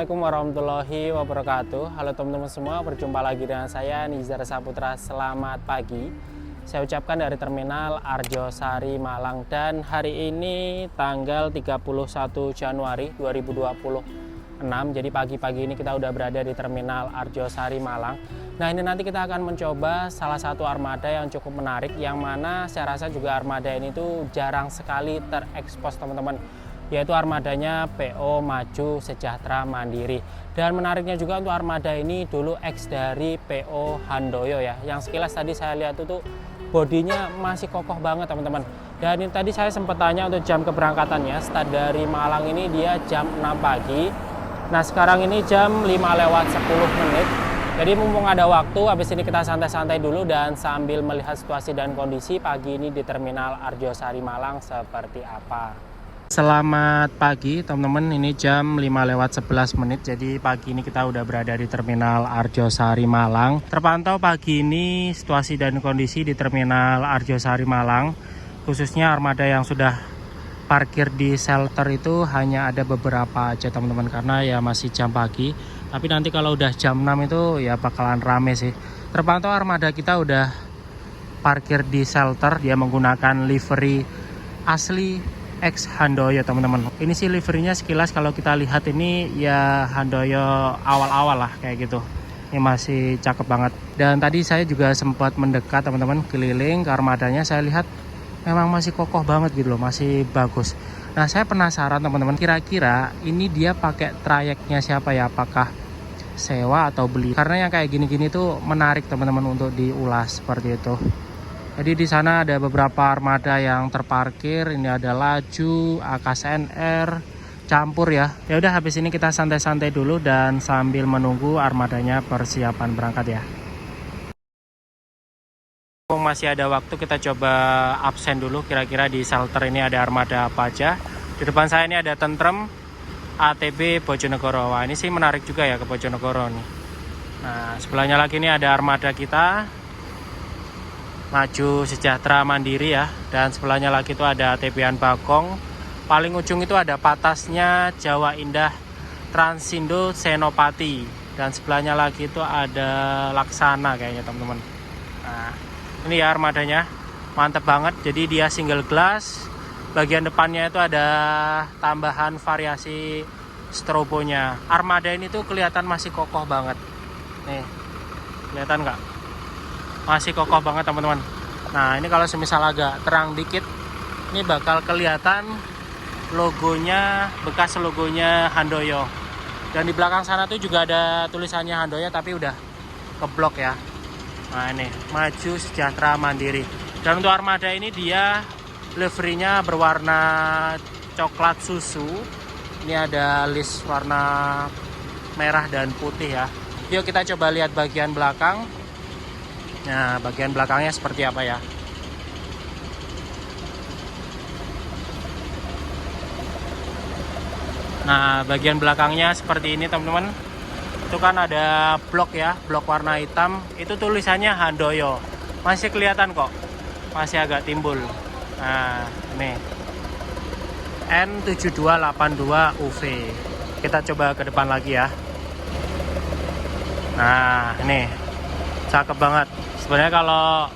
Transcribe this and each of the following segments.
Assalamualaikum warahmatullahi wabarakatuh. Halo teman-teman semua, berjumpa lagi dengan saya Nizar Saputra. Selamat pagi. Saya ucapkan dari Terminal Arjosari Malang, dan hari ini tanggal 31 Januari 2026. Jadi pagi-pagi ini kita udah berada di Terminal Arjosari Malang. Nah, ini nanti kita akan mencoba salah satu armada yang cukup menarik, yang mana saya rasa juga armada ini tuh jarang sekali terekspos teman-teman, yaitu armadanya PO Maju Sejahtera Mandiri. Dan menariknya juga untuk armada ini dulu ex dari PO Handoyo ya, yang sekilas tadi saya lihat itu bodinya masih kokoh banget teman-teman. Dan ini tadi saya sempat tanya untuk jam keberangkatannya, start dari Malang ini dia jam 6 pagi. Nah, sekarang ini jam 5 lewat 10 menit. Jadi mumpung ada waktu, habis ini kita santai-santai dulu dan sambil melihat situasi dan kondisi pagi ini di Terminal Arjosari Malang seperti apa. Selamat pagi teman-teman, ini jam 5 lewat 11 menit. Jadi pagi ini kita udah berada di Terminal Arjosari Malang. Terpantau pagi ini situasi dan kondisi di Terminal Arjosari Malang, khususnya armada yang sudah parkir di shelter itu hanya ada beberapa aja teman-teman, karena ya masih jam pagi. Tapi nanti kalau udah jam 6 itu ya bakalan rame sih. Terpantau armada kita udah parkir di shelter, dia menggunakan livery asli ex Handoyo teman-teman. Ini sih liverynya sekilas kalau kita lihat ini ya Handoyo awal-awal lah kayak gitu. Ini masih cakep banget. Dan tadi saya juga sempat mendekat teman-teman, keliling ke armadanya, saya lihat memang masih kokoh banget gitu loh, masih bagus. Nah, saya penasaran teman-teman, kira-kira ini dia pakai trayeknya siapa ya? Apakah sewa atau beli? Karena yang kayak gini-gini tuh menarik teman-teman untuk diulas seperti itu. Jadi di sana ada beberapa armada yang terparkir. Ini ada Laju, AKSNR, campur ya. Ya udah, habis ini kita santai-santai dulu dan sambil menunggu armadanya persiapan berangkat ya. Masih ada waktu, kita coba absen dulu kira-kira di shelter ini ada armada apa aja. Di depan saya ini ada Tentrem ATB Bojonegoro. Wah, ini sih menarik juga ya ke Bojonegoro nih. Nah, sebelahnya lagi ini ada armada kita Maju Sejahtera Mandiri ya, dan sebelahnya lagi itu ada ATB-an Bagong. Paling ujung itu ada patasnya Jawa Indah Transindo Senopati, dan sebelahnya lagi itu ada Laksana kayaknya teman-teman. Nah, ini ya armadanya, mantep banget. Jadi dia single glass, bagian depannya itu ada tambahan variasi strobonya. Armada ini tuh kelihatan masih kokoh banget. Nih, kelihatan nggak? Masih kokoh banget teman-teman. Nah, ini kalau semisal agak terang dikit, ini bakal kelihatan logonya, bekas logonya Handoyo. Dan di belakang sana tuh juga ada tulisannya Handoyo, tapi udah keblok ya. Nah, ini Maju Sejahtera Mandiri. Dan untuk armada ini dia liverynya berwarna coklat susu. Ini ada list warna merah dan putih ya. Yuk kita coba lihat bagian belakang. Nah, bagian belakangnya seperti apa ya? Nah, bagian belakangnya seperti ini teman-teman. Itu kan ada blok ya, blok warna hitam. Itu tulisannya Handoyo. Masih kelihatan kok, masih agak timbul. Nah, ini N7282UV. Kita coba ke depan lagi ya. Nah, ini cakep banget. Sebenarnya kalau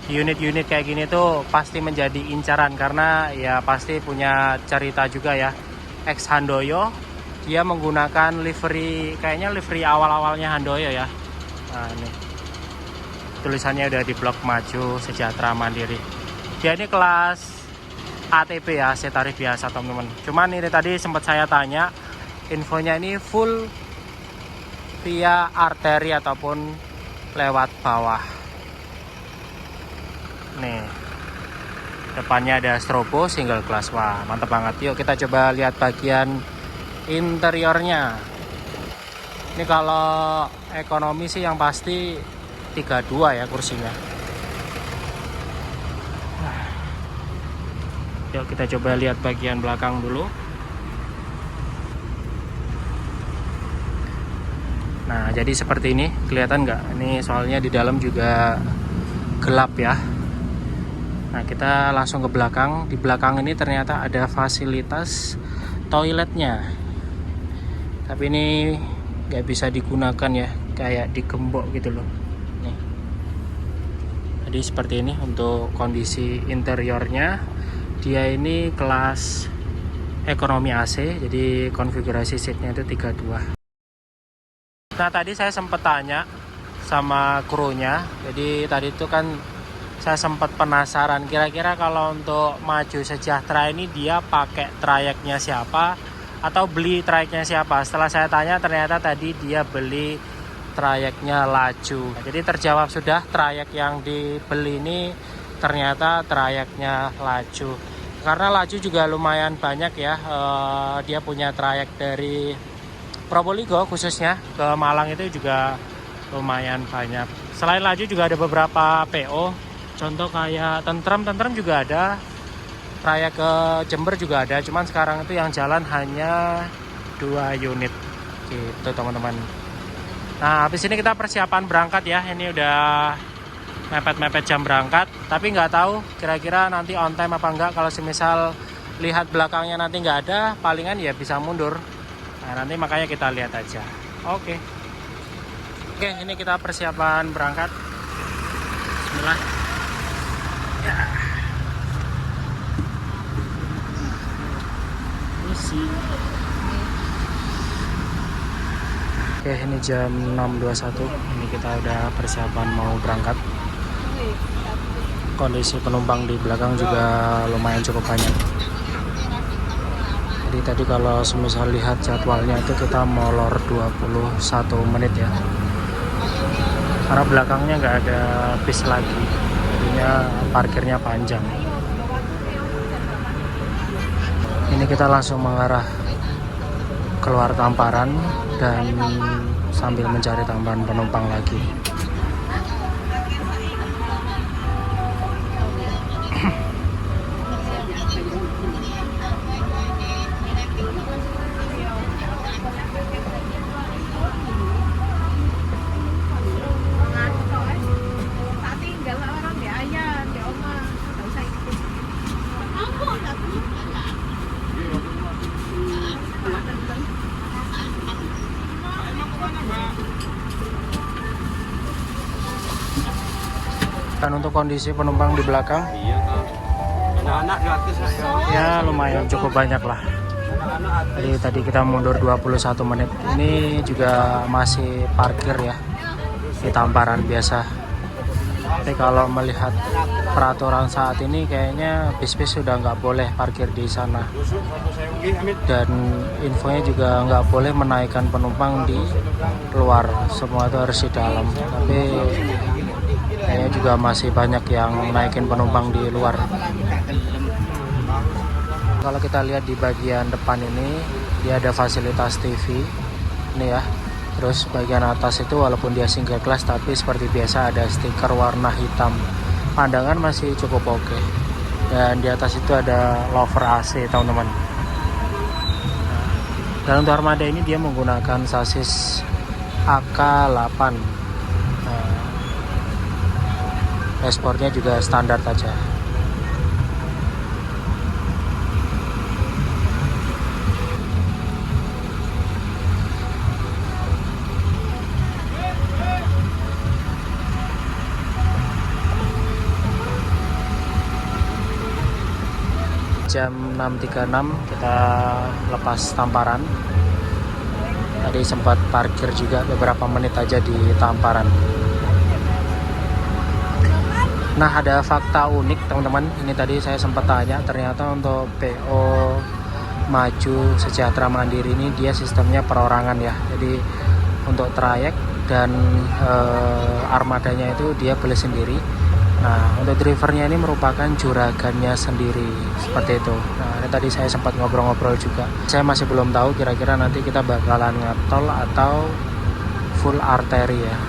unit-unit kayak gini tuh pasti menjadi incaran, karena ya pasti punya cerita juga ya. Ex Handoyo, dia menggunakan livery, kayaknya livery awal-awalnya Handoyo ya. Nah, ini tulisannya udah di blok Maju Sejahtera Mandiri. Dia ini kelas ATP ya, AC tarif biasa teman-teman. Cuman ini tadi sempat saya tanya, infonya ini full via arteri ataupun lewat bawah. Nih, depannya ada strobo single glass. Wah, mantap banget. Yuk kita coba lihat bagian interiornya. Ini kalau ekonomi sih yang pasti 32 ya kursinya. Yuk kita coba lihat bagian belakang dulu. Nah, jadi seperti ini, kelihatan nggak? Ini soalnya di dalam juga gelap ya. Nah, kita langsung ke belakang. Di belakang ini ternyata ada fasilitas toiletnya. tapi ini nggak bisa digunakan ya, kayak digembok gitu loh. Nih. Jadi seperti ini untuk kondisi interiornya. Dia ini kelas ekonomi AC, jadi konfigurasi seatnya itu 32. Nah tadi saya sempat tanya sama krunya, jadi tadi itu kan saya sempat penasaran kira-kira kalau untuk Maju Sejahtera ini dia pakai trayeknya siapa atau beli trayeknya siapa. Setelah saya tanya ternyata tadi dia beli trayeknya Laju. Jadi terjawab sudah, trayek yang dibeli ini ternyata trayeknya Laju. Karena Laju juga lumayan banyak ya, dia punya trayek dari Probolinggo khususnya ke Malang itu juga lumayan banyak. Selain Laju juga ada beberapa PO, contoh kayak Tentrem juga ada, trayek ke Jember juga ada, cuman sekarang itu yang jalan hanya 2 unit gitu teman-teman. Nah habis ini kita persiapan berangkat ya, ini udah mepet-mepet jam berangkat, tapi nggak tahu kira-kira nanti on time apa enggak. Kalau semisal lihat belakangnya nanti nggak ada, palingan ya bisa mundur. Nah nanti makanya kita lihat aja. Oke, ini kita persiapan berangkat. Bismillah. Ya. Oke, ini jam 6.21. Ini kita udah persiapan mau berangkat. Kondisi penumpang di belakang juga lumayan cukup banyak. Jadi tadi kalau semisal lihat jadwalnya itu kita molor 21 menit ya. Karena belakangnya nggak ada bis lagi. Jadinya parkirnya panjang. Ini kita langsung mengarah keluar Tamparan dan sambil mencari tambahan penumpang lagi. Dan untuk kondisi penumpang di belakang, ya lumayan cukup banyak lah. Jadi tadi kita mundur 21 menit. Ini juga masih parkir ya di Tamparan biasa. Tapi kalau melihat peraturan saat ini kayaknya bis-bis sudah nggak boleh parkir di sana. Dan infonya juga nggak boleh menaikkan penumpang di luar. Semua itu harus di dalam. Tapi kayaknya juga masih banyak yang naikin penumpang di luar. Kalau kita lihat di bagian depan ini, dia ada fasilitas TV ini ya. Terus bagian atas itu walaupun dia single class, tapi seperti biasa ada stiker warna hitam. Pandangan masih cukup oke. Dan di atas itu ada lover AC teman-teman. Dan untuk armada ini dia menggunakan sasis AK8. Dashboardnya juga standar saja. Jam 6.36 kita lepas Tamparan. Tadi sempat parkir juga beberapa menit aja di Tamparan. Nah ada fakta unik teman-teman, ini tadi saya sempat tanya, ternyata untuk PO Maju Sejahtera Mandiri ini dia sistemnya perorangan ya. Jadi untuk trayek dan armadanya itu dia beli sendiri. Nah untuk drivernya ini merupakan juragannya sendiri, seperti itu. Nah ini tadi saya sempat ngobrol-ngobrol juga. Saya masih belum tahu kira-kira nanti kita bakalan ngetol atau full arteri ya.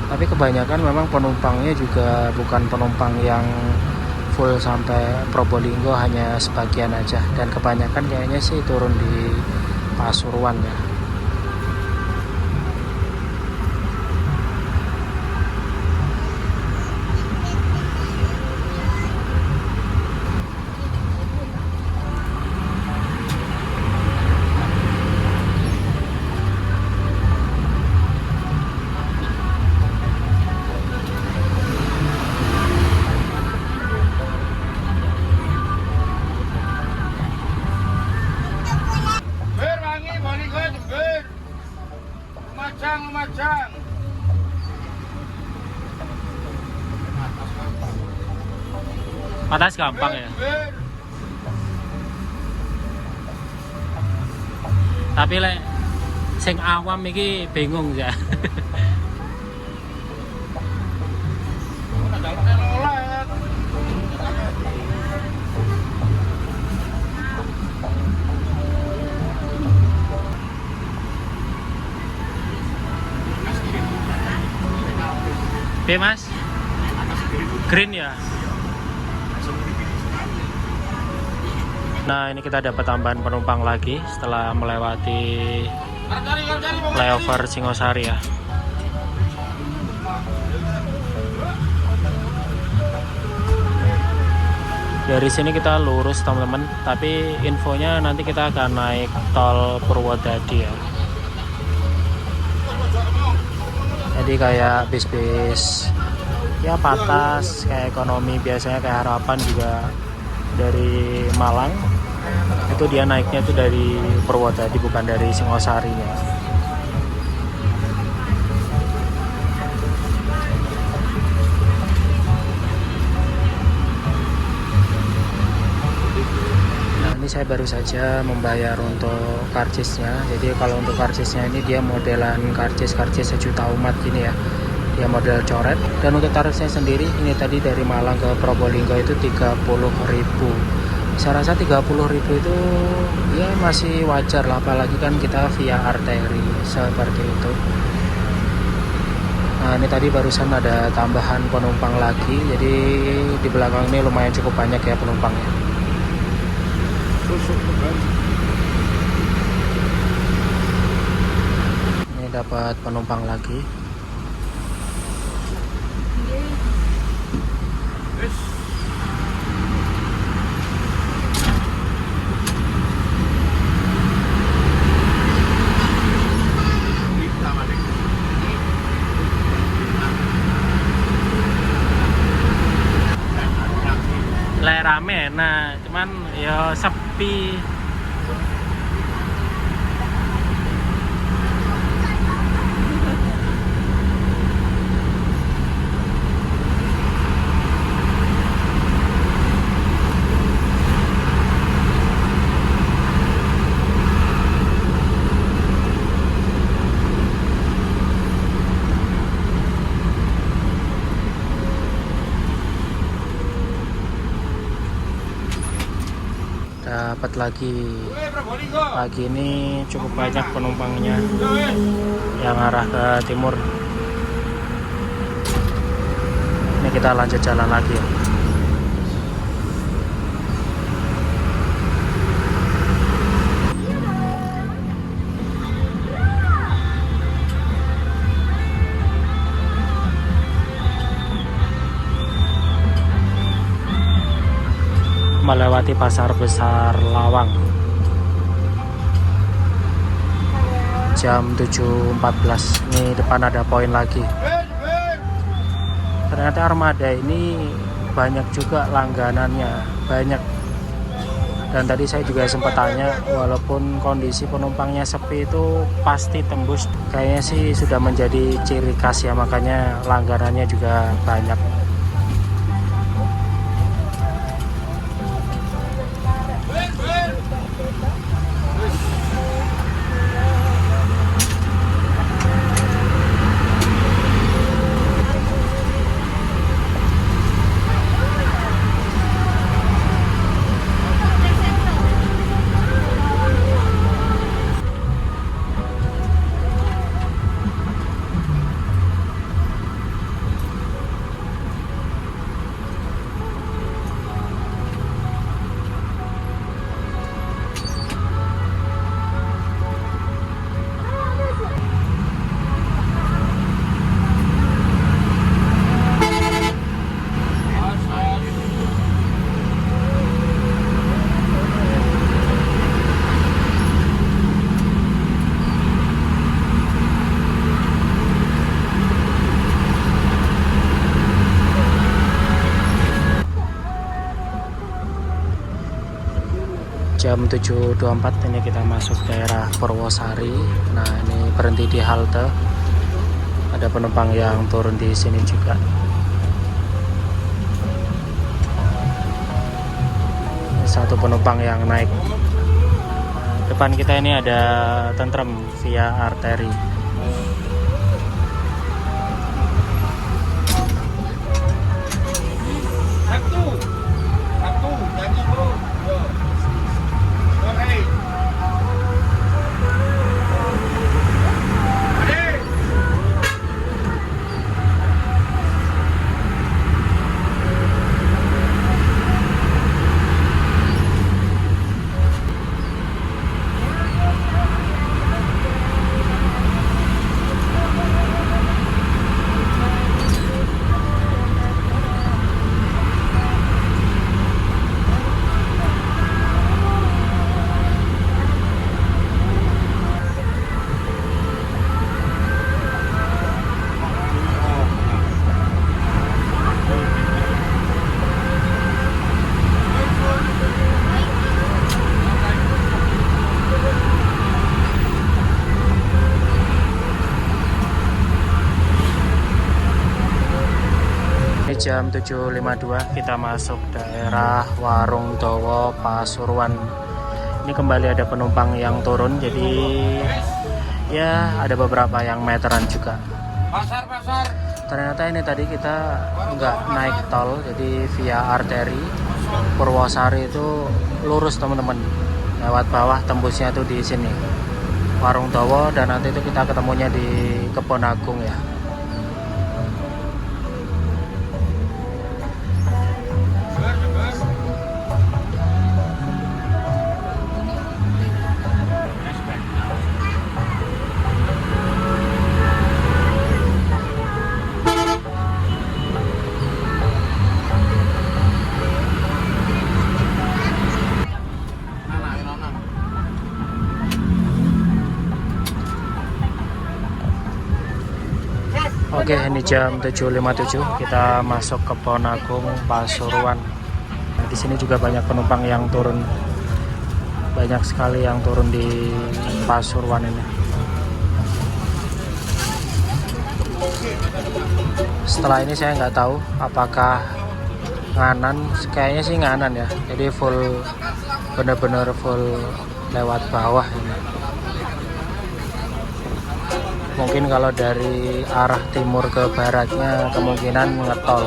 Tapi kebanyakan memang penumpangnya juga bukan penumpang yang full sampai Probolinggo, hanya sebagian aja. Dan kebanyakan kayaknya sih turun di Pasuruan ya. Patas gampang ya. Tapi lek sing awam iki bingung ya. Oke mas, green ya. Nah ini kita dapat tambahan penumpang lagi setelah melewati flyover Singosari ya. Dari sini kita lurus teman-teman, tapi infonya nanti kita akan naik tol Purwodadi ya. Jadi kayak bis-bis ya Patas, kayak ekonomi biasanya kayak Harapan juga dari Malang, itu dia naiknya itu dari Purwodadi bukan dari Singosari ya. Ini saya baru saja membayar untuk karcisnya. Jadi kalau untuk karcisnya ini dia modelan karcis sejuta umat gini ya. Dia model coret. Dan untuk tarifnya sendiri ini tadi dari Malang ke Probolinggo itu 30.000. Saya rasa 30.000 itu ya masih wajar lah, apalagi kan kita via arteri seperti itu. Nah ini tadi barusan ada tambahan penumpang lagi. Jadi di belakang ini lumayan cukup banyak ya penumpangnya. Ini dapat penumpang lagi. Rame, nah cuman ya sepi. Dapat lagi. Pagi ini cukup banyak penumpangnya yang arah ke timur. Ini kita lanjut jalan lagi ya. Melewati pasar besar Lawang jam 7.14. Ini depan ada poin lagi. Ternyata armada ini banyak juga langganannya, banyak. Dan tadi saya juga sempat tanya, walaupun kondisi penumpangnya sepi itu pasti tembus. Kayaknya sih sudah menjadi ciri khas ya, makanya langganannya juga banyak. Jam 7.24 ini kita masuk daerah Purwosari. Nah ini berhenti di halte, ada penumpang yang turun di sini juga. satu penumpang yang naik. Depan kita ini ada Tentrem via arteri. Jam 7.52 kita masuk daerah Warung Dawa, Pasuruan. Ini kembali ada penumpang yang turun, jadi ya ada beberapa yang meteran juga. Ternyata ini tadi kita nggak naik tol, jadi via arteri Purwosari itu lurus teman-teman, lewat bawah tembusnya tuh di sini Warung Dawa, dan nanti itu kita ketemunya di Kebon Agung ya. Oke, ini jam 7.57 kita masuk ke Kebon Agung, Pasuruan. Nah, di sini juga banyak penumpang yang turun. Banyak sekali yang turun di Pasuruan ini. Setelah ini saya nggak tahu apakah nganan, kayaknya sih nganan ya. Jadi full, bener-bener full lewat bawah ini. Mungkin kalau dari arah timur ke baratnya kemungkinan ngetol.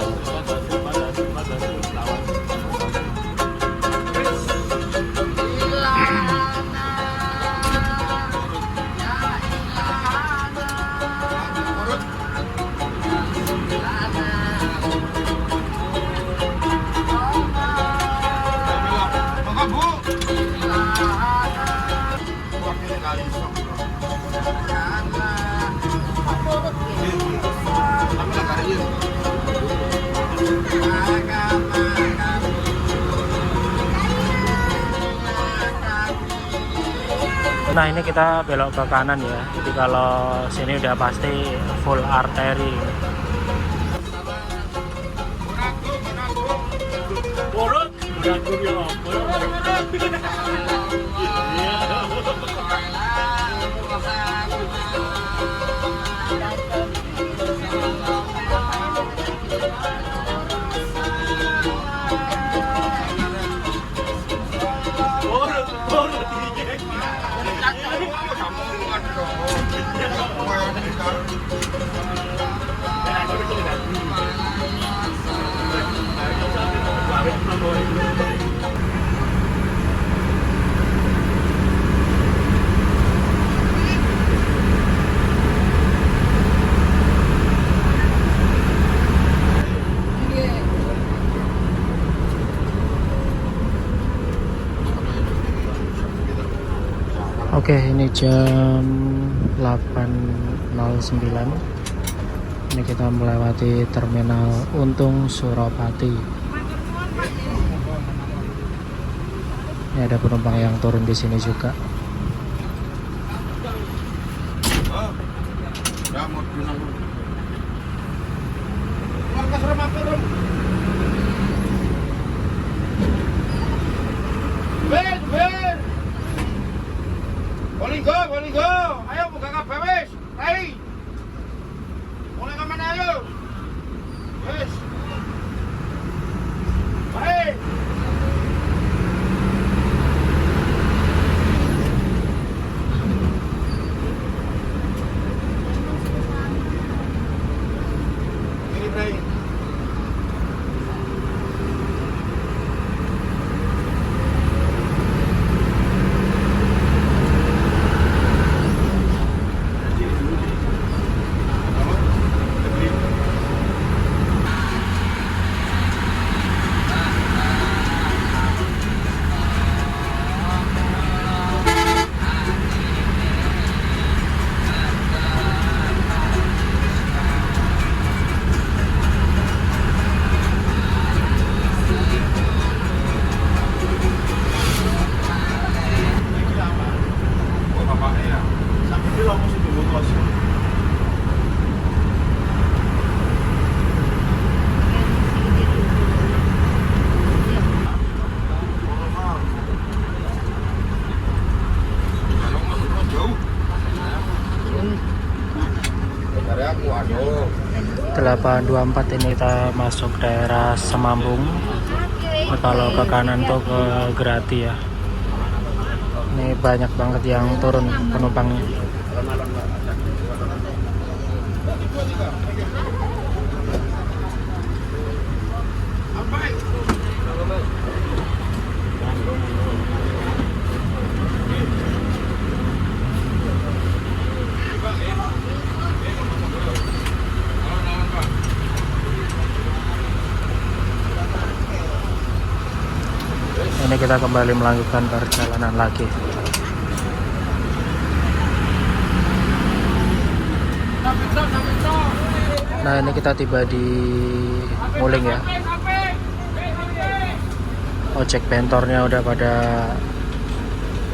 Nah, ini kita belok ke kanan ya. Jadi kalau sini udah pasti full arteri. Oke, ini jam 8.09. Ini kita melewati terminal Untung Suropati. Ini ada penumpang yang turun di sini juga. Bolinggo, ayo buka kabeh wis. Hai. Mulai kemana ayo? Wis. Hai. 824 ini kita masuk daerah Semambung. Kalau ke kanan tuh ke Grati ya. Ini banyak banget yang turun penumpangnya. Ini kita kembali melanjutkan perjalanan lagi. Nah, ini kita tiba di Nguling ya. Ojek bentornya udah pada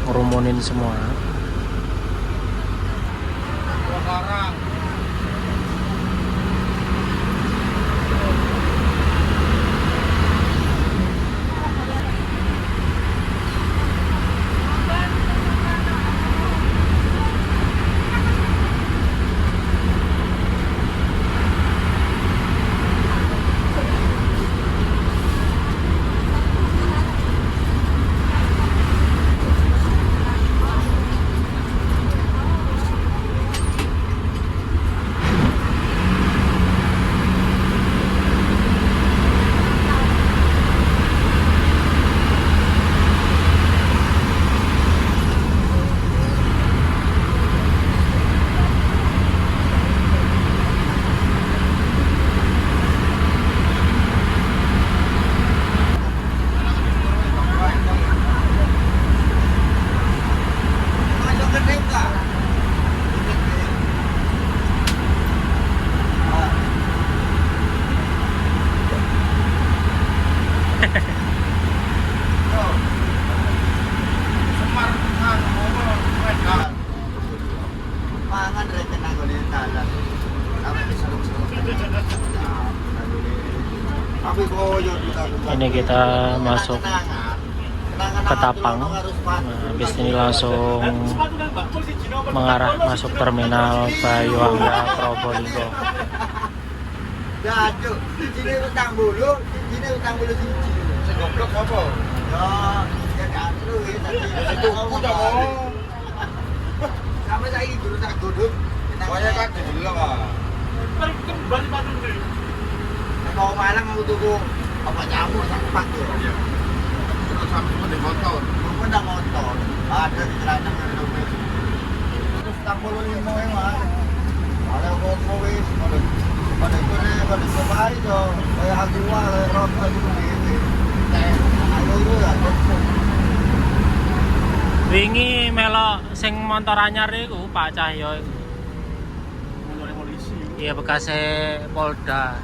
ngerumunin semua. Ini kita masuk ke Tapang. Nah, habis ini langsung mengarah masuk terminal Bayuangga Probolinggo. Mau Malang mau tuku apa nyamuk sampah tuh. Iya. Terus sampai pada motor. Pada motor. Ada di celana terus tampol ini mau yang mana? Ada kok wis pada sepai itu kayak agua kayak rokok gitu ini. Ayo itu ya. Wingi melok sing motor anyar iku Pak Cahyo iku. Motor polisi. Iya bekasnya Polda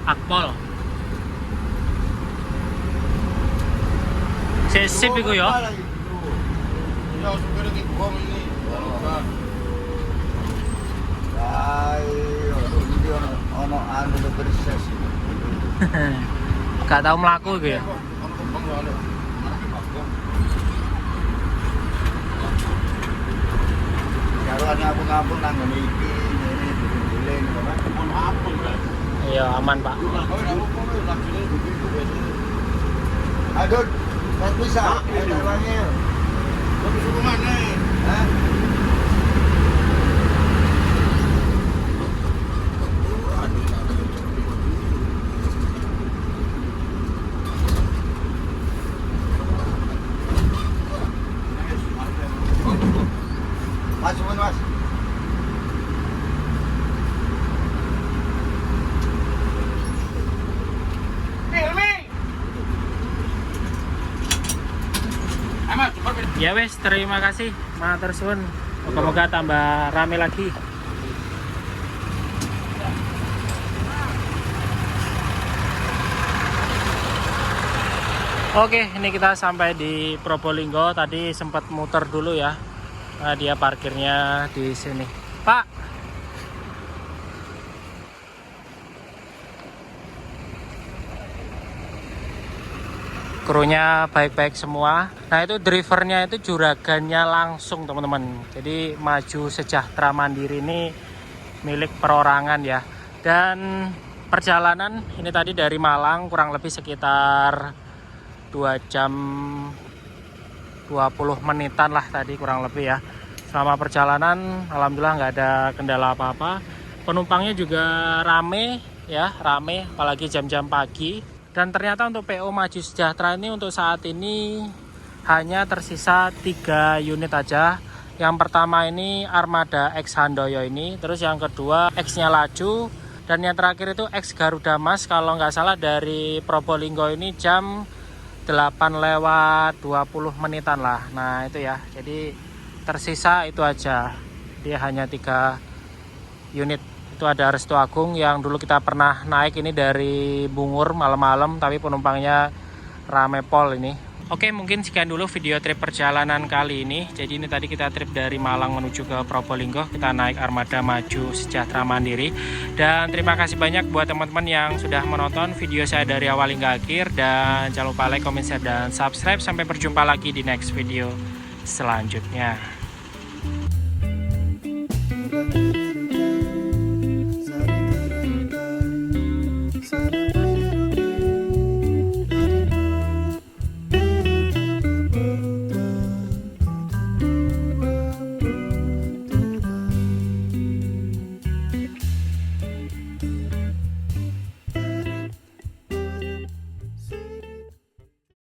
Akpol. Sip iku ya. Ya supir iki bom ini. Ayo, ini ono anu berses. Gak tau mlaku iku ya. Kalau ada ngapung-ngapung nang ngene iki, ini duleng, kan ngapung kan. Iya, aman, Pak. Aduh, kan bisa. Ada orangnya. Kau disuruh mana? Hah? Mas, Mas. Ya wes, terima kasih matur suwun. Moga-moga tambah rame lagi. Oke, ini kita sampai di Probolinggo. Tadi sempat muter dulu ya. Nah, dia parkirnya di sini. Pak, krunya baik-baik semua. Nah, itu drivernya itu juragannya langsung teman-teman. Jadi Maju Sejahtera Mandiri ini milik perorangan ya. Dan perjalanan ini tadi dari Malang kurang lebih sekitar 2 jam 20 menitan lah tadi kurang lebih ya. Selama perjalanan alhamdulillah nggak ada kendala apa-apa. Penumpangnya juga rame ya, rame apalagi jam-jam pagi. Dan ternyata untuk PO Maju Sejahtera ini untuk saat ini hanya tersisa 3 unit aja. Yang pertama ini Armada X Handoyo ini, terus yang kedua X-nya Laju, dan yang terakhir itu X Garuda Mas kalau nggak salah dari Probolinggo ini jam 8:20 menitan lah. Nah itu ya, jadi tersisa itu aja, dia hanya 3 unit. Itu ada Restu Agung yang dulu kita pernah naik ini dari Bungur malam-malam, tapi penumpangnya rame pol ini. Oke, mungkin sekian dulu video trip perjalanan kali ini. Jadi ini tadi kita trip dari Malang menuju ke Probolinggo, kita naik Armada Maju Sejahtera Mandiri. Dan terima kasih banyak buat teman-teman yang sudah menonton video saya dari awal hingga akhir. Dan jangan lupa like, comment, share, dan subscribe. Sampai berjumpa lagi di next video selanjutnya.